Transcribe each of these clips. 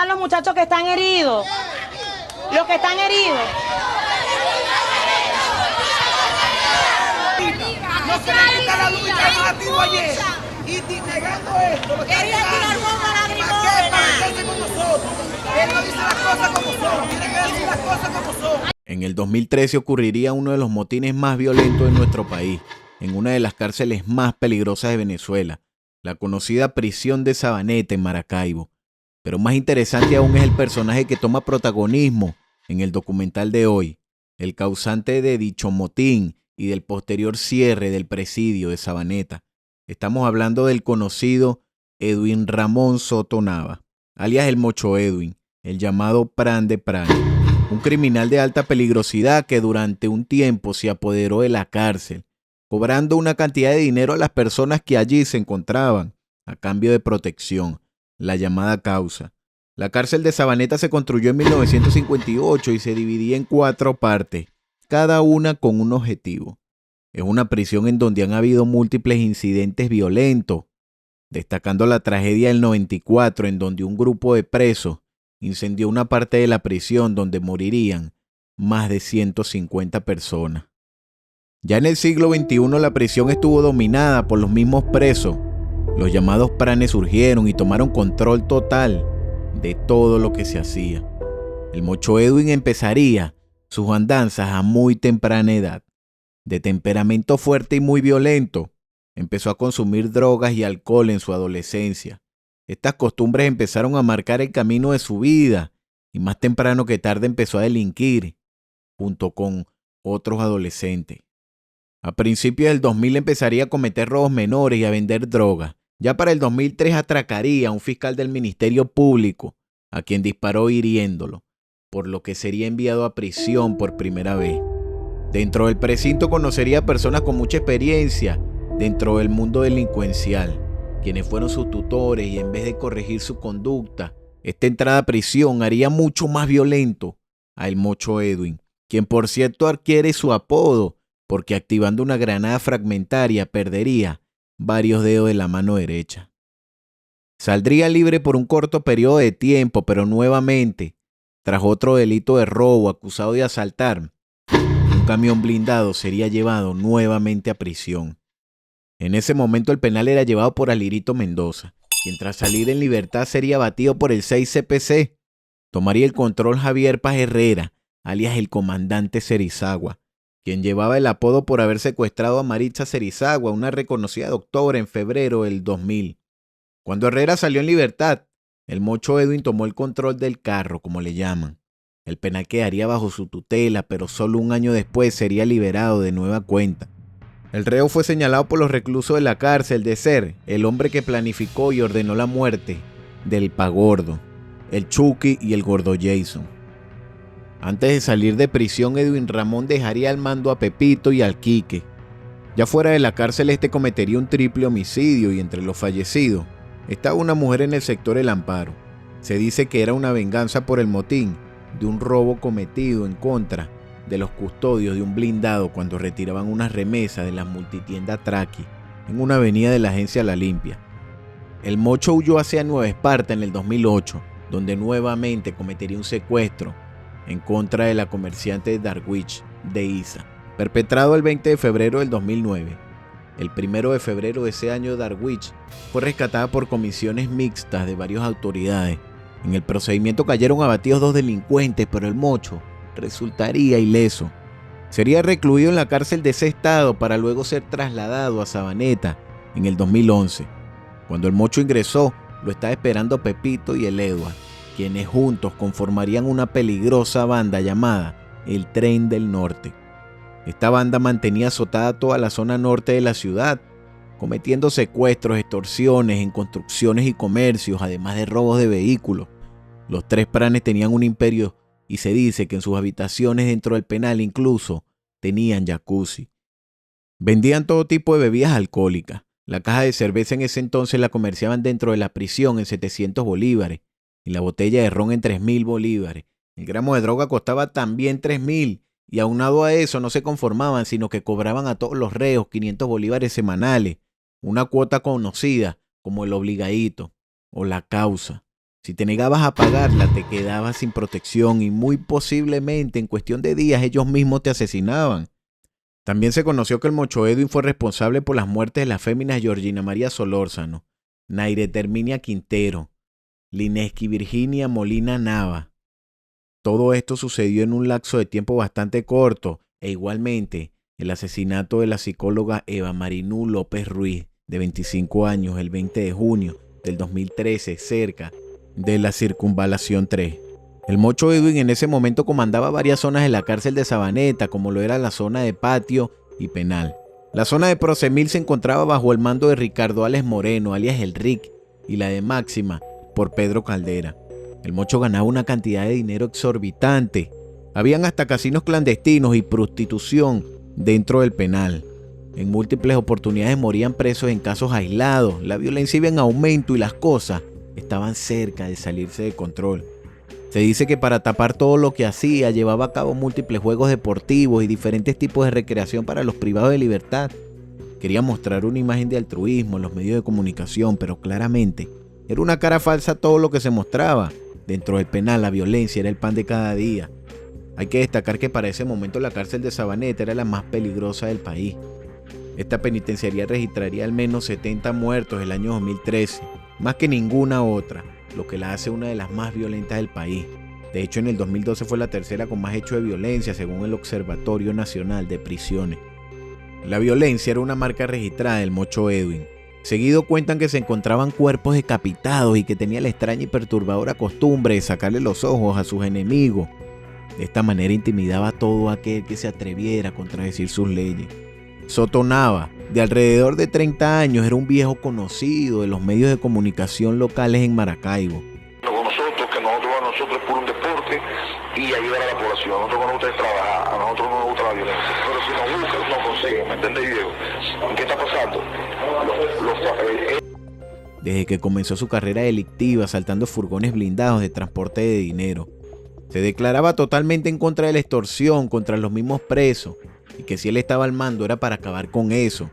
están los muchachos que están heridos? Los que están heridos. No se le quita la luz y llamativo ayer. Y negando esto, lo está negando. ¿Para qué? Para meterse con nosotros. Él no dice las cosas como son. Tiene que decir las cosas como son. En el 2013 ocurriría uno de los motines más violentos de nuestro país, en una de las cárceles más peligrosas de Venezuela, la conocida prisión de Sabaneta en Maracaibo. Pero más interesante aún es el personaje que toma protagonismo en el documental de hoy, el causante de dicho motín y del posterior cierre del presidio de Sabaneta. Estamos hablando del conocido Edwin Ramón Soto Nava, alias el Mocho Edwin, el llamado Pran de Pran, un criminal de alta peligrosidad que durante un tiempo se apoderó de la cárcel, cobrando una cantidad de dinero a las personas que allí se encontraban, a cambio de protección, la llamada causa. La cárcel de Sabaneta se construyó en 1958 y se dividía en 4 partes, cada una con un objetivo. Es una prisión en donde han habido múltiples incidentes violentos, destacando la tragedia del 94 en donde un grupo de presos incendió una parte de la prisión donde morirían más de 150 personas. Ya en el siglo XXI la prisión estuvo dominada por los mismos presos. Los llamados pranes surgieron y tomaron control total de todo lo que se hacía. El Mocho Edwin empezaría sus andanzas a muy temprana edad. De temperamento fuerte y muy violento, empezó a consumir drogas y alcohol en su adolescencia. Estas costumbres empezaron a marcar el camino de su vida y más temprano que tarde empezó a delinquir junto con otros adolescentes. A principios del 2000 empezaría a cometer robos menores y a vender drogas. Ya para el 2003 atracaría a un fiscal del Ministerio Público, a quien disparó hiriéndolo, por lo que sería enviado a prisión por primera vez. Dentro del precinto conocería a personas con mucha experiencia dentro del mundo delincuencial, quienes fueron sus tutores y en vez de corregir su conducta, esta entrada a prisión haría mucho más violento a el Mocho Edwin, quien por cierto adquiere su apodo porque activando una granada fragmentaria perdería varios dedos de la mano derecha. Saldría libre por un corto periodo de tiempo, pero nuevamente, tras otro delito de robo acusado de asaltar, un camión blindado sería llevado nuevamente a prisión. En ese momento el penal era llevado por Alirito Mendoza, quien tras salir en libertad sería abatido por el 6CPC. Tomaría el control Javier Paz Herrera, alias el comandante Cerizagua, quien llevaba el apodo por haber secuestrado a Maritza Cerizagua, una reconocida doctora, en febrero del 2000. Cuando Herrera salió en libertad, el Mocho Edwin tomó el control del carro, como le llaman. El penal quedaría bajo su tutela, pero solo un año después sería liberado de nueva cuenta. El reo fue señalado por los reclusos de la cárcel de ser el hombre que planificó y ordenó la muerte del Pagordo, el Chucky y el Gordo Jason. Antes de salir de prisión, Edwin Ramón dejaría al mando a Pepito y al Quique. Ya fuera de la cárcel, este cometería un triple homicidio y entre los fallecidos estaba una mujer en el sector El Amparo. Se dice que era una venganza por el motín de un robo cometido en contra de los custodios de un blindado cuando retiraban unas remesas de la multitienda Traqui en una avenida de la agencia La Limpia. El Mocho huyó hacia Nueva Esparta en el 2008, donde nuevamente cometería un secuestro en contra de la comerciante Darwich de Isa, perpetrado el 20 de febrero del 2009. El 1 de febrero de ese año, Darwich fue rescatada por comisiones mixtas de varias autoridades. En el procedimiento cayeron abatidos 2 delincuentes, pero el Mocho resultaría ileso. Sería recluido en la cárcel de ese estado para luego ser trasladado a Sabaneta en el 2011. Cuando el Mocho ingresó, lo estaba esperando Pepito y el Edward, quienes juntos conformarían una peligrosa banda llamada el Tren del Norte. Esta banda mantenía azotada toda la zona norte de la ciudad, cometiendo secuestros, extorsiones en construcciones y comercios, además de robos de vehículos. Los 3 pranes tenían un imperio y se dice que en sus habitaciones dentro del penal incluso tenían jacuzzi. Vendían todo tipo de bebidas alcohólicas. La caja de cerveza en ese entonces la comerciaban dentro de la prisión en 700 bolívares y la botella de ron en 3.000 bolívares. El gramo de droga costaba también 3.000 y aunado a eso no se conformaban, sino que cobraban a todos los reos 500 bolívares semanales, una cuota conocida como el obligadito o la causa. Si te negabas a pagarla, te quedabas sin protección y muy posiblemente en cuestión de días ellos mismos te asesinaban. También se conoció que el Mocho Edwin fue responsable por las muertes de las féminas Georgina María Solórzano, Nairet Herminia Quintero, Lineski Virginia Molina Nava. Todo esto sucedió en un lapso de tiempo bastante corto e igualmente el asesinato de la psicóloga Eva Marinú López Ruiz, de 25 años, el 20 de junio del 2013, cerca de la Circunvalación 3. El Mocho Edwin en ese momento comandaba varias zonas de la cárcel de Sabaneta, como lo era la zona de patio y penal. La zona de Procemil se encontraba bajo el mando de Ricardo Alex Moreno, alias El Rick, y la de Máxima, por Pedro Caldera. El Mocho ganaba una cantidad de dinero exorbitante. Habían hasta casinos clandestinos y prostitución dentro del penal. En múltiples oportunidades morían presos en casos aislados. La violencia iba en aumento y las cosas estaban cerca de salirse de control. Se dice que para tapar todo lo que hacía, llevaba a cabo múltiples juegos deportivos y diferentes tipos de recreación para los privados de libertad. Quería mostrar una imagen de altruismo en los medios de comunicación, pero claramente era una cara falsa todo lo que se mostraba. Dentro del penal, la violencia era el pan de cada día. Hay que destacar que para ese momento la cárcel de Sabaneta era la más peligrosa del país. Esta penitenciaría registraría al menos 70 muertos el año 2013, más que ninguna otra, lo que la hace una de las más violentas del país. De hecho, en el 2012 fue la tercera con más hechos de violencia, según el Observatorio Nacional de Prisiones. La violencia era una marca registrada del Mocho Edwin. Seguido cuentan que se encontraban cuerpos decapitados y que tenía la extraña y perturbadora costumbre de sacarle los ojos a sus enemigos. De esta manera intimidaba a todo aquel que se atreviera a contradecir sus leyes. Soto Nava, de alrededor de 30 años, era un viejo conocido de los medios de comunicación locales en Maracaibo. Con nosotros, que nosotros es por un deporte y ayudar a la población. A nosotros no nos gusta trabajar, a nosotros no nos gusta la violencia. Pero si nos buscan, nos consiguen, ¿me entiendes, Diego? ¿Qué está pasando? Desde que comenzó su carrera delictiva, asaltando furgones blindados de transporte de dinero, se declaraba totalmente en contra de la extorsión contra los mismos presos, y que si él estaba al mando era para acabar con eso.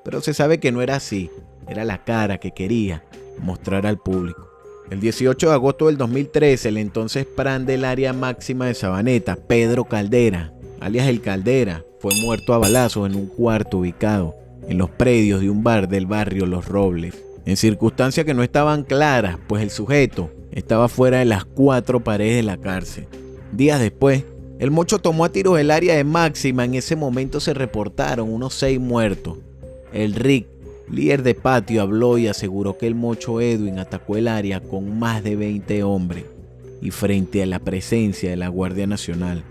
Pero se sabe que no era así, era la cara que quería mostrar al público. El 18 de agosto del 2013, el entonces PRAN del área máxima de Sabaneta, Pedro Caldera, alias El Caldera, fue muerto a balazos en un cuarto ubicado en los predios de un bar del barrio Los Robles, en circunstancias que no estaban claras, pues el sujeto estaba fuera de las 4 paredes de la cárcel. Días después, el Mocho tomó a tiros el área de Máxima. En ese momento se reportaron unos 6 muertos. El Rick, líder de patio, habló y aseguró que el Mocho Edwin atacó el área con más de 20 hombres y frente a la presencia de la Guardia Nacional.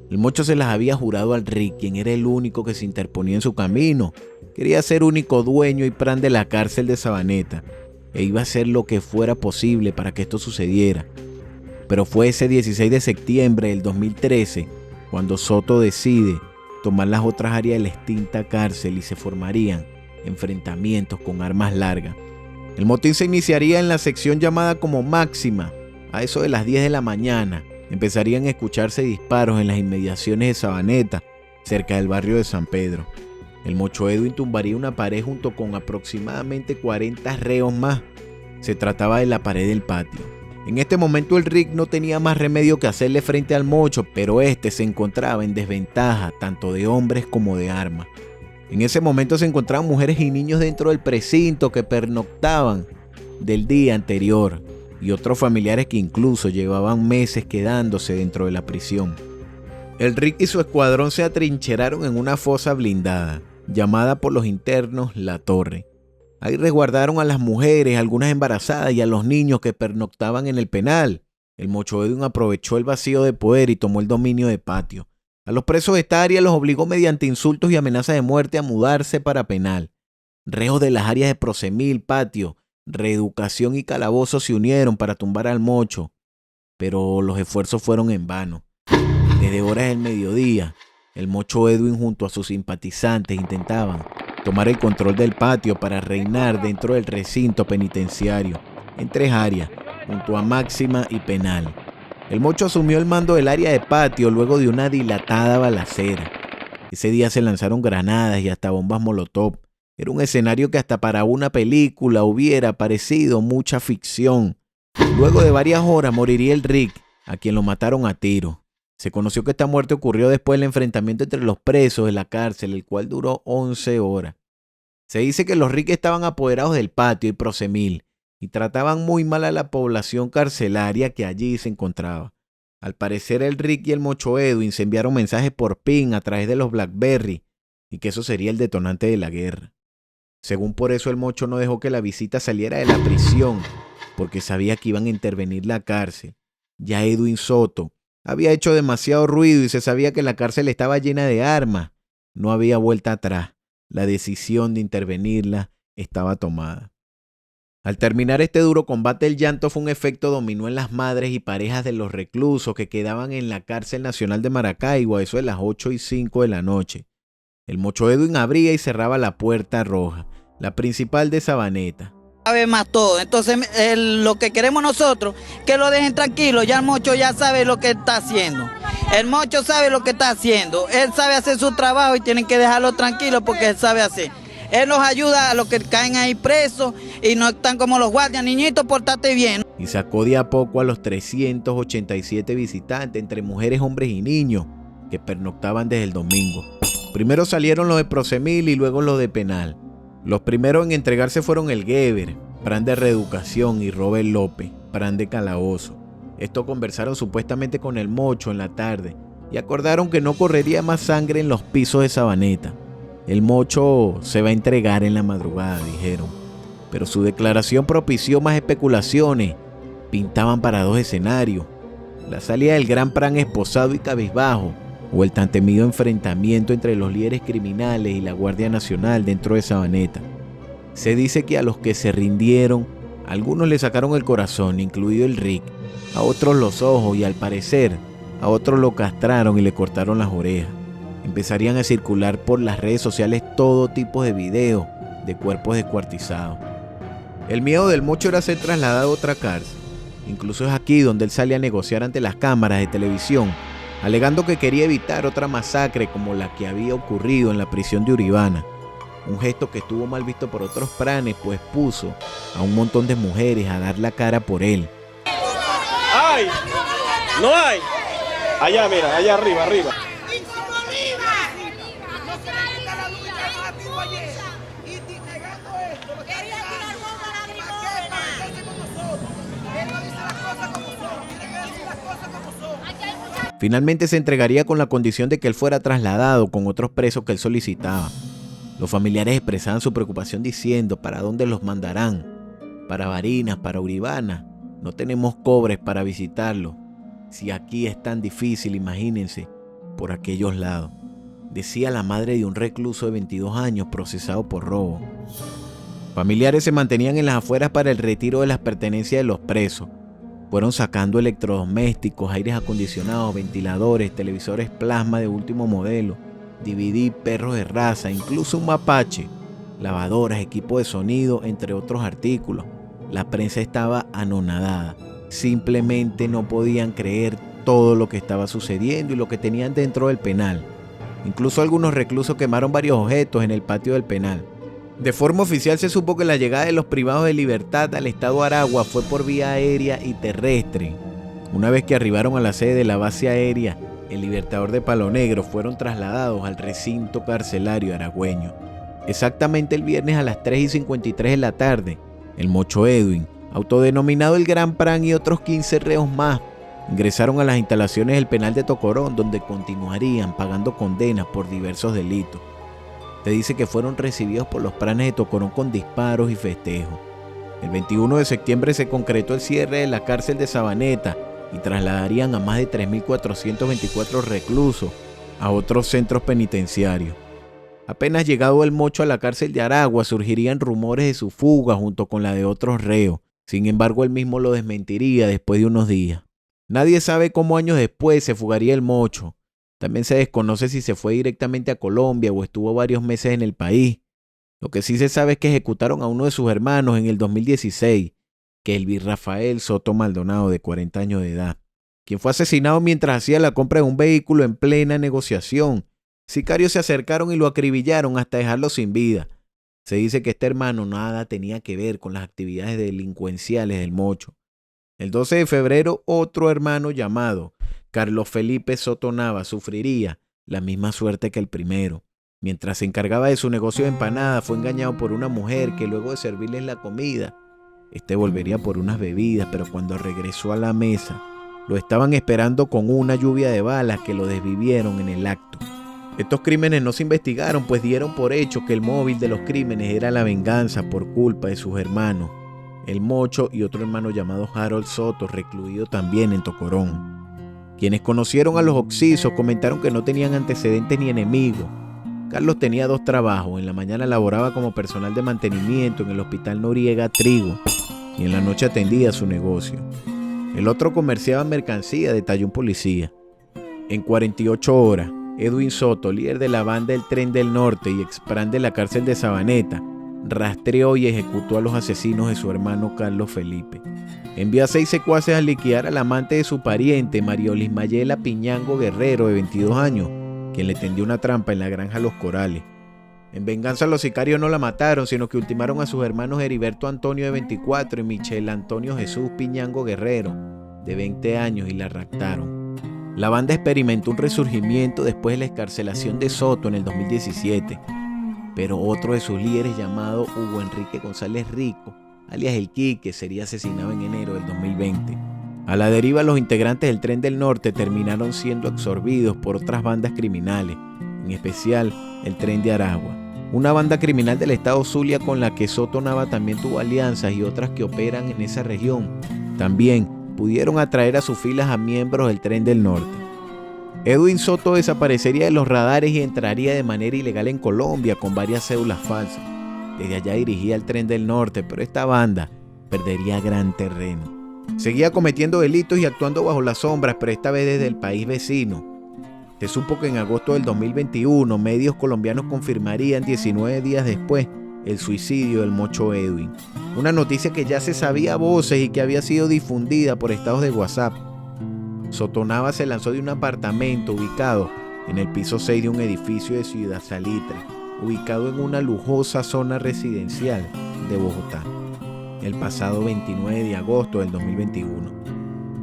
El Mocho se las había jurado al Rick, quien era el único que se interponía en su camino. Quería ser único dueño y PRAN de la cárcel de Sabaneta e iba a hacer lo que fuera posible para que esto sucediera. Pero fue ese 16 de septiembre del 2013 cuando Soto decide tomar las otras áreas de la extinta cárcel y se formarían enfrentamientos con armas largas. El motín se iniciaría en la sección llamada como Máxima. A eso de las 10 de la mañana empezarían a escucharse disparos en las inmediaciones de Sabaneta, cerca del barrio de San Pedro. El Mocho Edwin tumbaría una pared junto con aproximadamente 40 reos más. Se trataba de la pared del patio. En este momento el Rick no tenía más remedio que hacerle frente al Mocho, pero este se encontraba en desventaja tanto de hombres como de armas. En ese momento se encontraban mujeres y niños dentro del precinto que pernoctaban del día anterior y otros familiares que incluso llevaban meses quedándose dentro de la prisión. El Rick y su escuadrón se atrincheraron en una fosa blindada, llamada por los internos La Torre. Ahí resguardaron a las mujeres, algunas embarazadas y a los niños que pernoctaban en el penal. El Mocho Edwin aprovechó el vacío de poder y tomó el dominio de patio. A los presos de esta área los obligó mediante insultos y amenazas de muerte a mudarse para penal. Reos de las áreas de Procemil, patio, reeducación y calabozo se unieron para tumbar al Mocho, pero los esfuerzos fueron en vano. Desde horas del mediodía, el Mocho Edwin junto a sus simpatizantes intentaban tomar el control del patio para reinar dentro del recinto penitenciario, en 3 áreas, junto a Máxima y Penal. El Mocho asumió el mando del área de patio luego de una dilatada balacera. Ese día se lanzaron granadas y hasta bombas molotov. Era un escenario que hasta para una película hubiera parecido mucha ficción. Luego de varias horas moriría el Rick, a quien lo mataron a tiro. Se conoció que esta muerte ocurrió después del enfrentamiento entre los presos de la cárcel, el cual duró 11 horas. Se dice que los Rick estaban apoderados del patio y Prosemil y trataban muy mal a la población carcelaria que allí se encontraba. Al parecer el Rick y el Mocho Edwin se enviaron mensajes por PIN a través de los BlackBerry y que eso sería el detonante de la guerra. Según por eso el Mocho no dejó que la visita saliera de la prisión porque sabía que iban a intervenir la cárcel. Ya Edwin Soto había hecho demasiado ruido y se sabía que la cárcel estaba llena de armas. No había vuelta atrás. La decisión de intervenirla estaba tomada. Al terminar este duro combate, el llanto fue un efecto dominó en las madres y parejas de los reclusos que quedaban en la cárcel nacional de Maracaibo a eso de las 8:05 de la noche. El Mocho Edwin abría y cerraba la puerta roja, la principal de Sabaneta. Sabe más todo, entonces lo que queremos nosotros, que lo dejen tranquilo, ya el Mocho ya sabe lo que está haciendo. El Mocho sabe lo que está haciendo, él sabe hacer su trabajo y tienen que dejarlo tranquilo porque él sabe hacer. Él nos ayuda a los que caen ahí presos y no están como los guardias, niñitos, portate bien. Y sacó de a poco a los 387 visitantes, entre mujeres, hombres y niños, que pernoctaban desde el domingo. Primero salieron los de Prosemil y luego los de Penal. Los primeros en entregarse fueron el Geber, Pran de Reeducación, y Robert López, Pran de Calabozo. Estos conversaron supuestamente con el Mocho en la tarde y acordaron que no correría más sangre en los pisos de Sabaneta. El Mocho se va a entregar en la madrugada, dijeron. Pero su declaración propició más especulaciones. Pintaban para dos escenarios: la salida del Gran Pran esposado y cabizbajo, o el tan temido enfrentamiento entre los líderes criminales y la Guardia Nacional dentro de Sabaneta. Se dice que a los que se rindieron, algunos le sacaron el corazón, incluido el Rick, a otros los ojos y al parecer a otros lo castraron y le cortaron las orejas. Empezarían a circular por las redes sociales todo tipo de videos de cuerpos descuartizados. El miedo del Mocho era ser trasladado a otra cárcel. Incluso es aquí donde él sale a negociar ante las cámaras de televisión, alegando que quería evitar otra masacre como la que había ocurrido en la prisión de Uribana. Un gesto que estuvo mal visto por otros pranes, pues puso a un montón de mujeres a dar la cara por él. ¡Ay! ¡No hay! Allá, mira, allá arriba, arriba. Finalmente se entregaría con la condición de que él fuera trasladado con otros presos que él solicitaba. Los familiares expresaban su preocupación diciendo: ¿para dónde los mandarán? Para Barinas, para Uribana. No tenemos cobres para visitarlos. Si aquí es tan difícil, imagínense por aquellos lados. Decía la madre de un recluso de 22 años procesado por robo. Familiares se mantenían en las afueras para el retiro de las pertenencias de los presos. Fueron sacando electrodomésticos, aires acondicionados, ventiladores, televisores plasma de último modelo, DVD, perros de raza, incluso un mapache, lavadoras, equipo de sonido, entre otros artículos. La prensa estaba anonadada. Simplemente no podían creer todo lo que estaba sucediendo y lo que tenían dentro del penal. Incluso algunos reclusos quemaron varios objetos en el patio del penal. De forma oficial se supo que la llegada de los privados de libertad al estado Aragua fue por vía aérea y terrestre. Una vez que arribaron a la sede de la base aérea, el Libertador de Palo Negro, fueron trasladados al recinto carcelario aragüeño. Exactamente el viernes a las 3:53 de la tarde, el Mocho Edwin, autodenominado el Gran Pran, y otros 15 reos más ingresaron a las instalaciones del penal de Tocorón, donde continuarían pagando condenas por diversos delitos. Se dice que fueron recibidos por los pranes de Tocorón con disparos y festejos. El 21 de septiembre se concretó el cierre de la cárcel de Sabaneta y trasladarían a más de 3.424 reclusos a otros centros penitenciarios. Apenas llegado el Mocho a la cárcel de Aragua, surgirían rumores de su fuga junto con la de otros reos. Sin embargo, él mismo lo desmentiría después de unos días. Nadie sabe cómo años después se fugaría el Mocho. También se desconoce si se fue directamente a Colombia o estuvo varios meses en el país. Lo que sí se sabe es que ejecutaron a uno de sus hermanos en el 2016, Kelvin Rafael Soto Maldonado, de 40 años de edad, quien fue asesinado mientras hacía la compra de un vehículo en plena negociación. Sicarios se acercaron y lo acribillaron hasta dejarlo sin vida. Se dice que este hermano nada tenía que ver con las actividades delincuenciales del Mocho. El 12 de febrero, otro hermano llamado Carlos Felipe Soto Nava sufriría la misma suerte que el primero. Mientras se encargaba de su negocio de empanadas, fue engañado por una mujer que luego de servirles la comida, volvería por unas bebidas, pero cuando regresó a la mesa, lo estaban esperando con una lluvia de balas que lo desvivieron en el acto. Estos crímenes no se investigaron, pues dieron por hecho que el móvil de los crímenes era la venganza por culpa de sus hermanos, el Mocho y otro hermano llamado Harold Soto, recluido también en Tocorón. Quienes conocieron a los occisos comentaron que no tenían antecedentes ni enemigos. Carlos tenía 2 trabajos. En la mañana laboraba como personal de mantenimiento en el Hospital Noriega Trigo y en la noche atendía su negocio. El otro comerciaba mercancía, detalló un policía. En 48 horas, Edwin Soto, líder de la banda del Tren del Norte y expran de la cárcel de Sabaneta, rastreó y ejecutó a los asesinos de su hermano Carlos Felipe. Envió a 6 secuaces a liquidar al amante de su pariente, Mariolis Mayela Piñango Guerrero, de 22 años, quien le tendió una trampa en la granja Los Corales. En venganza, los sicarios no la mataron, sino que ultimaron a sus hermanos Heriberto Antonio, de 24, y Michel Antonio Jesús Piñango Guerrero, de 20 años, y la raptaron. La banda experimentó un resurgimiento después de la excarcelación de Soto en el 2017, pero otro de sus líderes, llamado Hugo Enrique González Rico, alias El Quique, sería asesinado en enero del 2020. A la deriva, los integrantes del Tren del Norte terminaron siendo absorbidos por otras bandas criminales, en especial el Tren de Aragua, una banda criminal del estado Zulia con la que Soto Nava también tuvo alianzas, y otras que operan en esa región también pudieron atraer a sus filas a miembros del Tren del Norte. Edwin Soto desaparecería de los radares y entraría de manera ilegal en Colombia con varias cédulas falsas. Desde allá dirigía el Tren del Norte, pero esta banda perdería gran terreno. Seguía cometiendo delitos y actuando bajo las sombras, pero esta vez desde el país vecino. Se supo que en agosto del 2021 medios colombianos confirmarían 19 días después el suicidio del Mocho Edwin. Una noticia que ya se sabía a voces y que había sido difundida por estados de WhatsApp. Soto Nava se lanzó de un apartamento ubicado en el piso 6 de un edificio de Ciudad Salitre, ubicado en una lujosa zona residencial de Bogotá, el pasado 29 de agosto del 2021.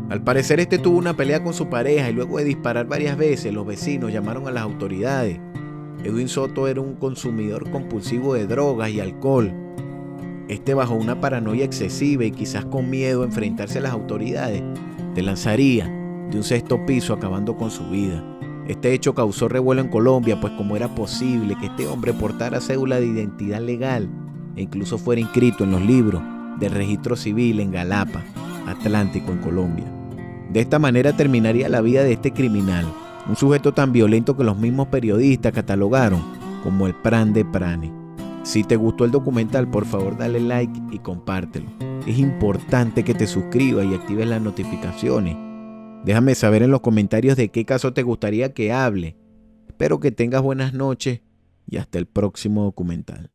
Al parecer tuvo una pelea con su pareja y luego de disparar varias veces, los vecinos llamaron a las autoridades. Edwin Soto era un consumidor compulsivo de drogas y alcohol. Bajo una paranoia excesiva y quizás con miedo a enfrentarse a las autoridades, se lanzaría de un 6º piso acabando con su vida. Este hecho causó revuelo en Colombia, pues cómo era posible que este hombre portara cédula de identidad legal e incluso fuera inscrito en los libros del registro civil en Galapa, Atlántico, en Colombia. De esta manera terminaría la vida de este criminal, un sujeto tan violento que los mismos periodistas catalogaron como el Pran de Pranes. Si te gustó el documental, por favor dale like y compártelo. Es importante que te suscribas y actives las notificaciones. Déjame saber en los comentarios de qué caso te gustaría que hable. Espero que tengas buenas noches y hasta el próximo documental.